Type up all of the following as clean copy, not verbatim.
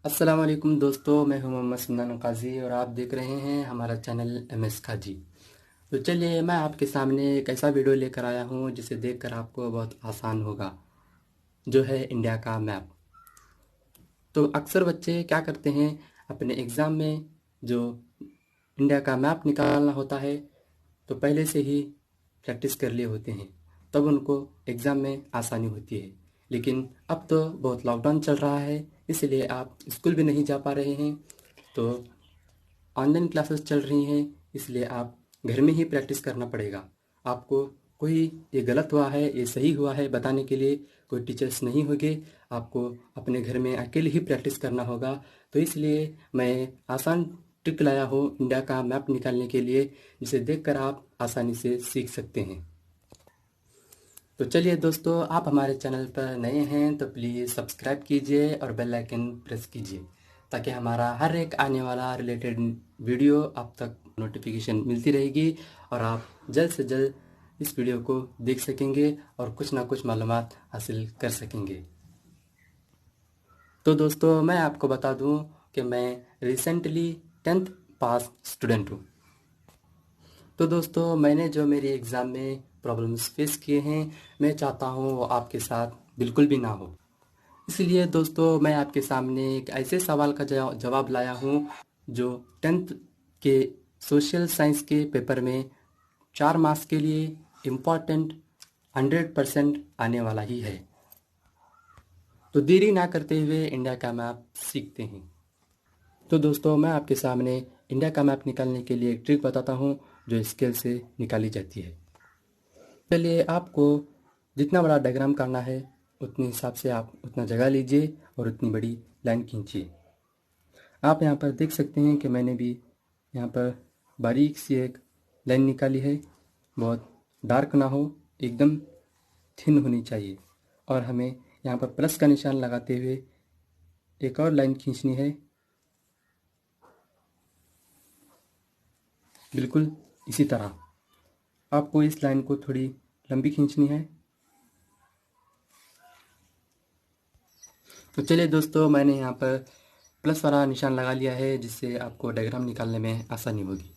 अस्सलाम वालेकुम दोस्तों, मैं हूं मोहम्मद सुन्नान काजी और आप देख रहे हैं हमारा चैनल MS काजी। तो चलिए मैं आपके सामने एक ऐसा वीडियो लेकर आया हूं जिसे देखकर आपको बहुत आसान होगा, जो है इंडिया का मैप। तो अक्सर बच्चे क्या करते हैं, अपने एग्ज़ाम में जो इंडिया का मैप निकालना होता है तो पहले से ही प्रैक्टिस कर लिए होते हैं, तब उनको एग्ज़ाम में आसानी होती है। लेकिन अब तो बहुत लॉकडाउन चल रहा है, इसलिए आप स्कूल भी नहीं जा पा रहे हैं, तो ऑनलाइन क्लासेस चल रही हैं, इसलिए आप घर में ही प्रैक्टिस करना पड़ेगा आपको। कोई ये गलत हुआ है, ये सही हुआ है बताने के लिए कोई टीचर्स नहीं होंगे, आपको अपने घर में अकेले ही प्रैक्टिस करना होगा। तो इसलिए मैं आसान ट्रिक लाया हूँ इंडिया का मैप निकालने के लिए, जिसे देखकर आप आसानी से सीख सकते हैं। तो चलिए दोस्तों, आप हमारे चैनल पर नए हैं तो प्लीज़ सब्सक्राइब कीजिए और बेल आइकन प्रेस कीजिए, ताकि हमारा हर एक आने वाला रिलेटेड वीडियो आप तक नोटिफिकेशन मिलती रहेगी और आप जल्द से जल्द इस वीडियो को देख सकेंगे और कुछ ना कुछ मालूमात हासिल कर सकेंगे। तो दोस्तों, मैं आपको बता दूं कि मैं रिसेंटली 10th पास स्टूडेंट हूँ। तो दोस्तों, मैंने जो मेरी एग्ज़ाम में प्रॉब्लम्स फेस किए हैं, मैं चाहता हूँ वो आपके साथ बिल्कुल भी ना हो। इसलिए दोस्तों, मैं आपके सामने एक ऐसे सवाल का जवाब लाया हूँ जो 10th के सोशल साइंस के पेपर में 4 मार्क्स के लिए इम्पॉर्टेंट 100% आने वाला ही है। तो देरी ना करते हुए इंडिया का मैप सीखते हैं। तो दोस्तों, मैं आपके सामने इंडिया का मैप निकालने के लिए एक ट्रिक बताता हूँ जो स्केल से निकाली जाती है। चलिए, आपको जितना बड़ा डायग्राम करना है उतने हिसाब से आप उतना जगह लीजिए और उतनी बड़ी लाइन खींचिए। आप यहाँ पर देख सकते हैं कि मैंने भी यहाँ पर बारीक सी एक लाइन निकाली है। बहुत डार्क ना हो, एकदम थिन होनी चाहिए। और हमें यहाँ पर प्लस का निशान लगाते हुए एक और लाइन खींचनी है, बिल्कुल इसी तरह। आपको इस लाइन को थोड़ी लंबी खींचनी है। तो चलिए दोस्तों, मैंने यहाँ पर प्लस वाला निशान लगा लिया है, जिससे आपको डायग्राम निकालने में आसानी होगी।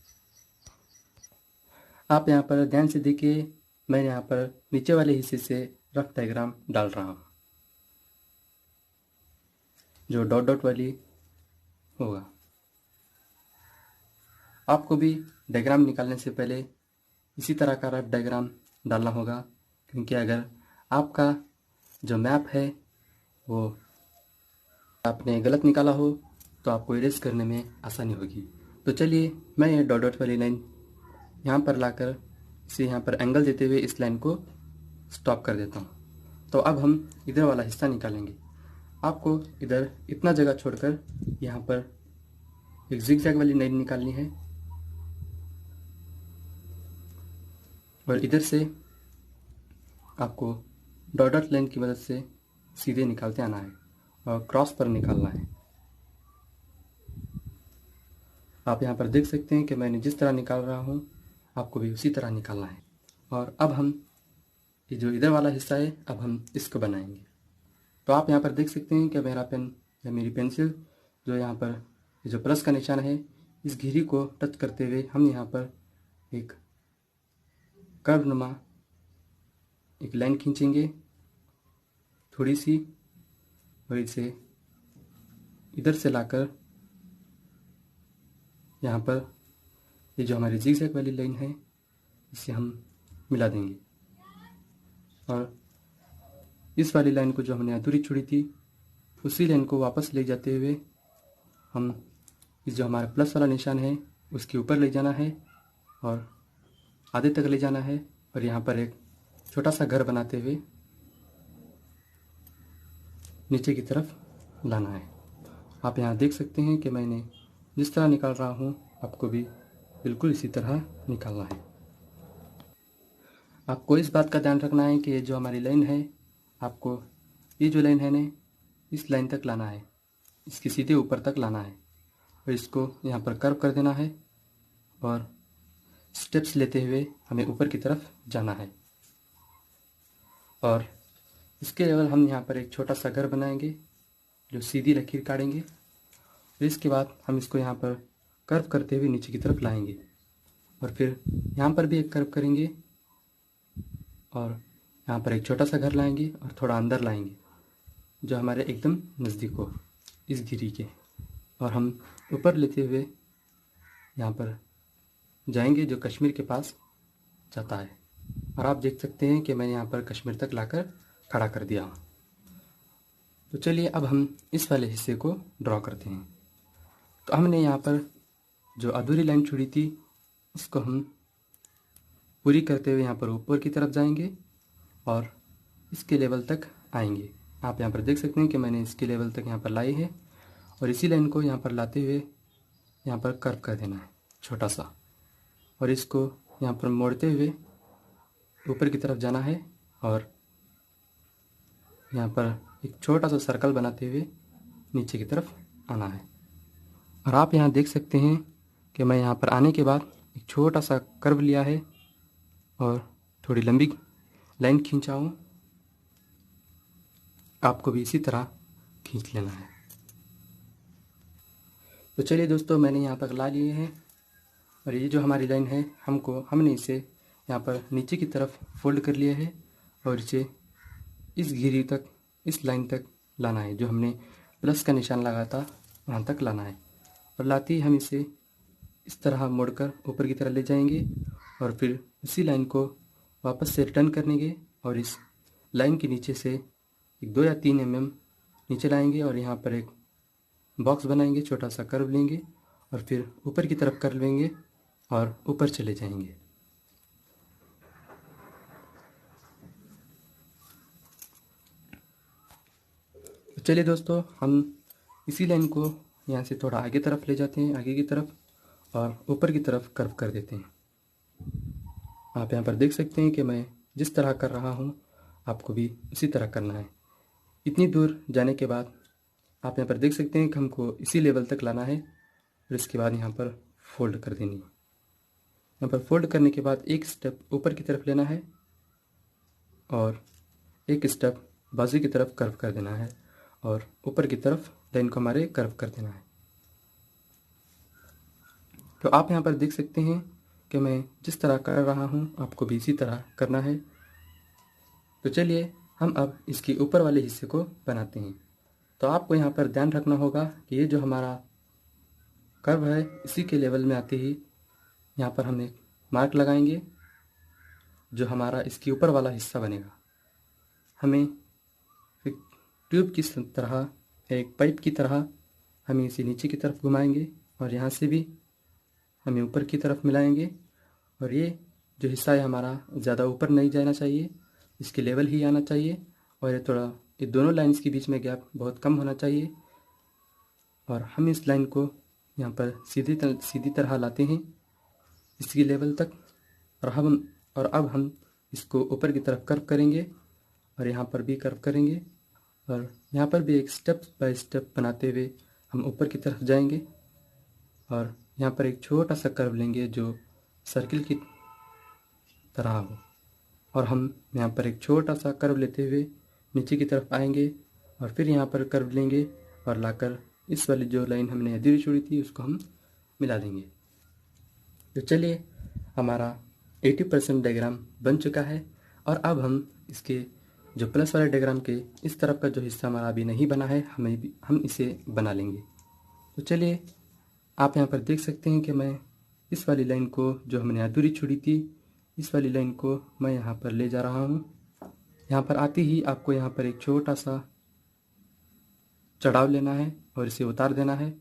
आप यहाँ पर ध्यान से देखिए, मैं यहाँ पर नीचे वाले हिस्से से रफ डायग्राम डाल रहा हूँ, जो डॉट डॉट वाली होगा। आपको भी डायग्राम निकालने से पहले इसी तरह का रफ डायग्राम डालना होगा, क्योंकि अगर आपका जो मैप है वो आपने गलत निकाला हो तो आपको इरेज करने में आसानी होगी। तो चलिए, मैं ये डॉट डॉट वाली लाइन यहाँ पर लाकर इसे यहाँ पर एंगल देते हुए इस लाइन को स्टॉप कर देता हूँ। तो अब हम इधर वाला हिस्सा निकालेंगे। आपको इधर इतना जगह छोड़कर यहाँ पर एक जिगजैग वाली लाइन निकालनी है और इधर से आपको डॉट डॉट लाइन की मदद से सीधे निकालते आना है और क्रॉस पर निकालना है। आप यहाँ पर देख सकते हैं कि मैंने जिस तरह निकाल रहा हूँ आपको भी उसी तरह निकालना है। और अब हम ये जो इधर वाला हिस्सा है, अब हम इसको बनाएंगे। तो आप यहाँ पर देख सकते हैं कि मेरा पेन या मेरी पेंसिल जो यहाँ पर ये जो प्लस का निशान है, इस घिरी को टच करते हुए हम यहाँ पर एक कर्व नुमा एक लाइन खींचेंगे थोड़ी सी, और इसे इधर से लाकर यहाँ पर ये जो हमारी जिगजैग वाली लाइन है इसे हम मिला देंगे। और इस वाली लाइन को जो हमने अधूरी छोड़ी थी उसी लाइन को वापस ले जाते हुए हम इस जो हमारा प्लस वाला निशान है उसके ऊपर ले जाना है और आधे तक ले जाना है, और यहाँ पर एक छोटा सा घर बनाते हुए नीचे की तरफ लाना है। आप यहाँ देख सकते हैं कि मैंने जिस तरह निकाल रहा हूँ आपको भी बिल्कुल इसी तरह निकालना है। आपको इस बात का ध्यान रखना है कि ये जो हमारी लाइन है, आपको ये जो लाइन है ना, इस लाइन तक लाना है, इसके सीधे ऊपर तक लाना है और इसको यहाँ पर कर्व कर देना है और स्टेप्स लेते हुए हमें ऊपर की तरफ जाना है। और इसके लेवल हम यहाँ पर एक छोटा सा घर बनाएंगे जो सीधी लकीर काटेंगे फिर इसके बाद हम इसको यहाँ पर कर्व करते हुए नीचे की तरफ लाएंगे और फिर यहाँ पर भी एक कर्व करेंगे और यहाँ पर एक छोटा सा घर लाएंगे और थोड़ा अंदर लाएंगे जो हमारे एकदम नज़दीक हो इस गिरी के, और हम ऊपर लेते हुए यहाँ पर जाएंगे जो कश्मीर के पास जाता है। और आप देख सकते हैं कि मैंने यहाँ पर कश्मीर तक लाकर खड़ा कर दिया हूँ। तो चलिए अब हम इस वाले हिस्से को ड्रॉ करते हैं। तो हमने यहाँ पर जो अधूरी लाइन छोड़ी थी उसको हम पूरी करते हुए यहाँ पर ऊपर की तरफ जाएंगे और इसके लेवल तक आएंगे। आप यहाँ पर देख सकते हैं कि मैंने इसके लेवल तक यहाँ पर लाई है और इसी लाइन को यहाँ पर लाते हुए यहाँ पर कर्व कर देना है छोटा सा, और इसको यहाँ पर मोड़ते हुए ऊपर की तरफ जाना है और यहाँ पर एक छोटा सा सर्कल बनाते हुए नीचे की तरफ आना है। और आप यहाँ देख सकते हैं कि मैं यहाँ पर आने के बाद एक छोटा सा कर्व लिया है और थोड़ी लंबी लाइन खींचा हूँ। आपको भी इसी तरह खींच लेना है। तो चलिए दोस्तों, मैंने यहाँ तक ला लिए हैं और ये जो हमारी लाइन है हमने इसे यहाँ पर नीचे की तरफ फोल्ड कर लिया है और इसे इस गिरी तक, इस लाइन तक लाना है जो हमने प्लस का निशान लगाया था वहाँ तक लाना है। और लाते ही हम इसे इस तरह मोड़कर ऊपर की तरफ ले जाएंगे और फिर उसी लाइन को वापस से रिटर्न करेंगे और इस लाइन के नीचे से एक 2 या 3 mm नीचे लाएंगे और यहाँ पर एक बॉक्स बनाएंगे, छोटा सा कर्व लेंगे और फिर ऊपर की तरफ कर लेंगे और ऊपर चले जाएंगे। तो चलिए दोस्तों, हम इसी लाइन को यहाँ से थोड़ा आगे तरफ ले जाते हैं, आगे की तरफ, और ऊपर की तरफ कर्व कर देते हैं। आप यहाँ पर देख सकते हैं कि मैं जिस तरह कर रहा हूँ आपको भी उसी तरह करना है। इतनी दूर जाने के बाद आप यहाँ पर देख सकते हैं कि हमको इसी लेवल तक लाना है और इसके बाद यहाँ पर फोल्ड कर देनी है। यहाँ पर फोल्ड करने के बाद एक स्टेप ऊपर की तरफ लेना है और एक स्टेप बाजू की तरफ कर्व कर देना है और ऊपर की तरफ लाइन को हमारे कर्व कर देना है। तो आप यहाँ पर देख सकते हैं कि मैं जिस तरह कर रहा हूँ आपको भी इसी तरह करना है। तो चलिए हम अब इसके ऊपर वाले हिस्से को बनाते हैं। तो आपको यहाँ पर ध्यान रखना होगा कि ये जो हमारा कर्व है इसी के लेवल में आते ही यहाँ पर हम एक मार्क लगाएंगे जो हमारा इसके ऊपर वाला हिस्सा बनेगा। हमें एक ट्यूब की तरह, एक पाइप की तरह हमें इसे नीचे की तरफ घुमाएंगे और यहाँ से भी हमें ऊपर की तरफ मिलाएंगे। और ये जो हिस्सा है हमारा ज़्यादा ऊपर नहीं जाना चाहिए, इसके लेवल ही आना चाहिए और ये दोनों लाइंस के बीच में गैप बहुत कम होना चाहिए। और हम इस लाइन को यहाँ पर सीधी तरह लाते हैं इसकी लेवल तक और अब हम इसको ऊपर की तरफ कर्व करेंगे और यहाँ पर भी कर्व करेंगे और यहाँ पर भी एक स्टेप बाय स्टेप बनाते हुए हम ऊपर की तरफ जाएंगे और यहाँ पर एक छोटा सा कर्व लेंगे जो सर्किल की तरह हो और हम यहाँ पर एक छोटा सा कर्व लेते हुए नीचे की तरफ आएंगे और फिर यहाँ पर कर्व लेंगे और लाकर इस वाली जो लाइन हमने अधूरी छोड़ी थी उसको हम मिला देंगे। तो चलिए, हमारा 80% डायग्राम बन चुका है और अब हम इसके जो प्लस वाले डायग्राम के इस तरफ का जो हिस्सा हमारा अभी नहीं बना है हम इसे बना लेंगे। तो चलिए, आप यहाँ पर देख सकते हैं कि मैं इस वाली लाइन को जो हमने अधूरी छोड़ी थी इस वाली लाइन को मैं यहाँ पर ले जा रहा हूँ। यहाँ पर आते ही आपको यहाँ पर एक छोटा सा चढ़ाव लेना है और इसे उतार देना है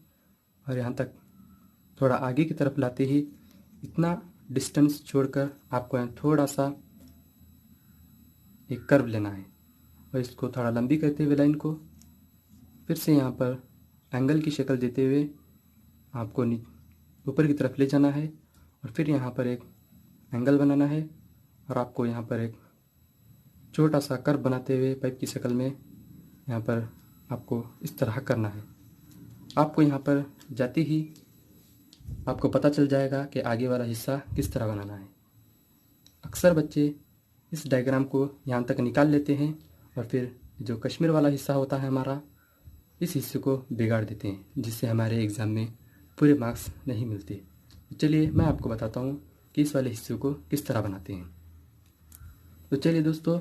और यहाँ तक थोड़ा आगे की तरफ लाते ही इतना डिस्टेंस छोड़कर आपको यहाँ थोड़ा सा एक कर्व लेना है और इसको थोड़ा लंबी करते हुए लाइन को फिर से यहाँ पर एंगल की शक्ल देते हुए आपको ऊपर की तरफ ले जाना है और फिर यहाँ पर एक एंगल बनाना है और आपको यहाँ पर एक छोटा सा कर्व बनाते हुए पाइप की शक्ल में यहाँ पर आपको इस तरह करना है। आपको यहाँ पर जाते ही आपको पता चल जाएगा कि आगे वाला हिस्सा किस तरह बनाना है। अक्सर बच्चे इस डायग्राम को यहाँ तक निकाल लेते हैं और फिर जो कश्मीर वाला हिस्सा होता है हमारा इस हिस्से को बिगाड़ देते हैं, जिससे हमारे एग्ज़ाम में पूरे मार्क्स नहीं मिलते। चलिए मैं आपको बताता हूँ कि इस वाले हिस्से को किस तरह बनाते हैं। तो चलिए दोस्तों,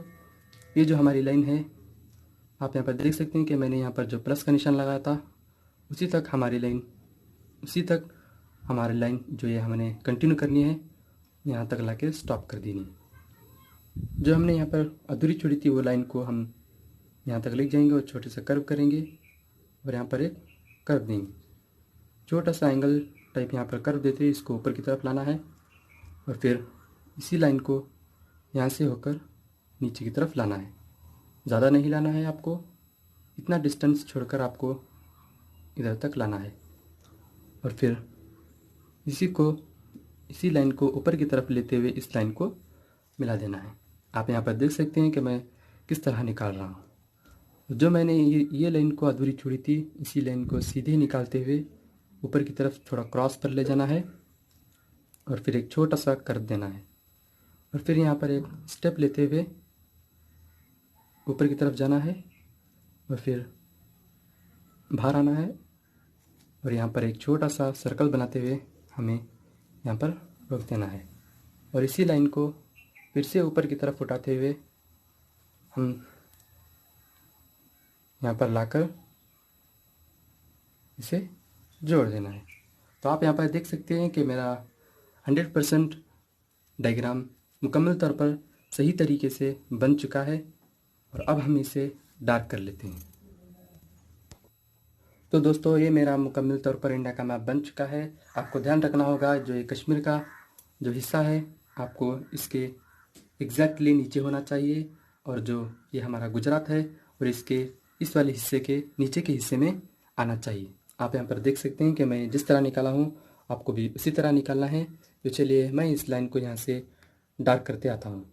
ये जो हमारी लाइन है, आप यहाँ पर देख सकते हैं कि मैंने यहाँ पर जो प्लस का निशान लगाया था उसी तक हमारी लाइन जो ये हमने कंटिन्यू करनी है, यहाँ तक लाके स्टॉप कर देनी है। जो हमने यहाँ पर अधूरी छोड़ी थी वो लाइन को हम यहाँ तक ले जाएंगे और छोटे से कर्व करेंगे और यहाँ पर एक कर्व देंगे, छोटा सा एंगल टाइप यहाँ पर कर्व देते हैं। इसको ऊपर की तरफ लाना है और फिर इसी लाइन को यहाँ से होकर नीचे की तरफ लाना है। ज़्यादा नहीं लाना है, आपको इतना डिस्टेंस छोड़कर आपको इधर तक लाना है और फिर इसी लाइन को ऊपर की तरफ लेते हुए इस लाइन को मिला देना है। आप यहाँ पर देख सकते हैं कि मैं किस तरह निकाल रहा हूँ। जो मैंने ये लाइन को अधूरी छोड़ी थी, इसी लाइन को सीधे निकालते हुए ऊपर की तरफ थोड़ा क्रॉस पर ले जाना है और फिर एक छोटा सा कर देना है और फिर यहाँ पर एक स्टेप लेते हुए ऊपर की तरफ जाना है और फिर बाहर आना है और यहाँ पर एक छोटा सा सर्कल बनाते हुए हमें यहाँ पर रोक देना है और इसी लाइन को फिर से ऊपर की तरफ उठाते हुए हम यहाँ पर लाकर इसे जोड़ देना है। तो आप यहाँ पर देख सकते हैं कि मेरा 100% डायग्राम मुकम्मल तौर पर सही तरीके से बन चुका है और अब हम इसे डार्क कर लेते हैं। तो दोस्तों, ये मेरा मुकम्मल तौर पर इंडिया का मैप बन चुका है। आपको ध्यान रखना होगा, जो ये कश्मीर का जो हिस्सा है आपको इसके एग्जैक्टली नीचे होना चाहिए और जो ये हमारा गुजरात है और इसके इस वाले हिस्से के नीचे के हिस्से में आना चाहिए। आप यहाँ पर देख सकते हैं कि मैं जिस तरह निकाला हूँ आपको भी उसी तरह निकालना है। तो चलिए मैं इस लाइन को यहाँ से डार्क करते आता हूँ।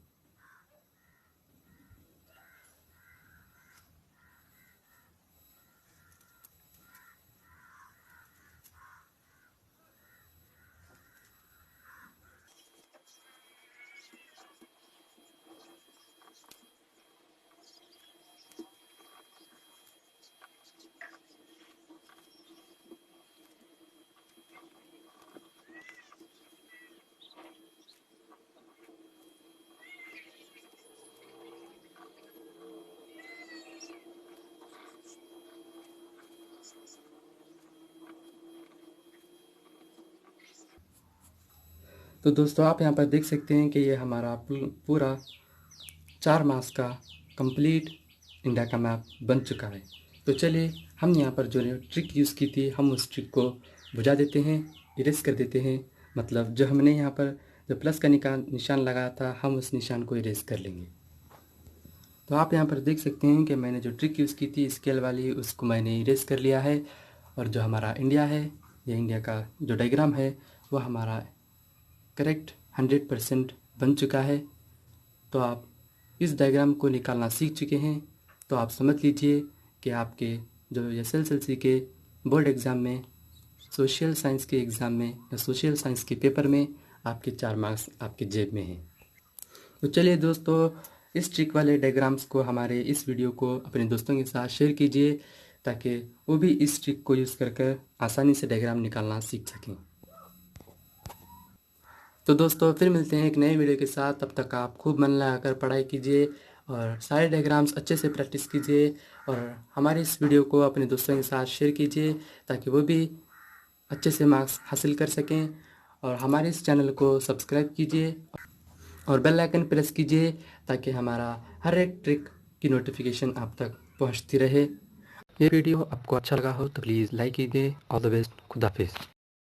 तो दोस्तों, आप यहाँ पर देख सकते हैं कि ये हमारा पूरा 4 मास का कंप्लीट इंडिया का मैप बन चुका है। तो चलिए हम यहाँ पर जो ट्रिक यूज़ की थी हम उस ट्रिक को बुझा देते हैं, इरेज कर देते हैं। मतलब जो हमने यहाँ पर जो प्लस का निशान लगाया था हम उस निशान को इरेज कर लेंगे। तो आप यहाँ पर देख सकते हैं कि मैंने जो ट्रिक यूज़ की थी स्केल वाली उसको मैंने इरेज कर लिया है और जो हमारा इंडिया है, ये इंडिया का जो डायग्राम है वो हमारा करेक्ट 100% बन चुका है। तो आप इस डायग्राम को निकालना सीख चुके हैं। तो आप समझ लीजिए कि आपके जो SSLC के बोर्ड एग्ज़ाम में, सोशल साइंस के एग्ज़ाम में या सोशल साइंस के पेपर में आपके 4 मार्क्स आपके जेब में हैं। तो चलिए दोस्तों, इस ट्रिक वाले डायग्राम्स को हमारे इस वीडियो को अपने दोस्तों के साथ शेयर कीजिए ताकि वो भी इस ट्रिक को यूज़ कर आसानी से डायग्राम निकालना सीख सकें। तो दोस्तों, फिर मिलते हैं एक नए वीडियो के साथ। तब तक आप खूब मन लगाकर पढ़ाई कीजिए और सारे डायग्राम्स अच्छे से प्रैक्टिस कीजिए और हमारे इस वीडियो को अपने दोस्तों के साथ शेयर कीजिए ताकि वो भी अच्छे से मार्क्स हासिल कर सकें। और हमारे इस चैनल को सब्सक्राइब कीजिए और बेल आइकन प्रेस कीजिए ताकि हमारा हर एक ट्रिक की नोटिफिकेशन आप तक पहुंचती रहे। ये वीडियो आपको अच्छा लगा हो तो प्लीज़ लाइक कीजिए। All the best. खुदा हाफिज़।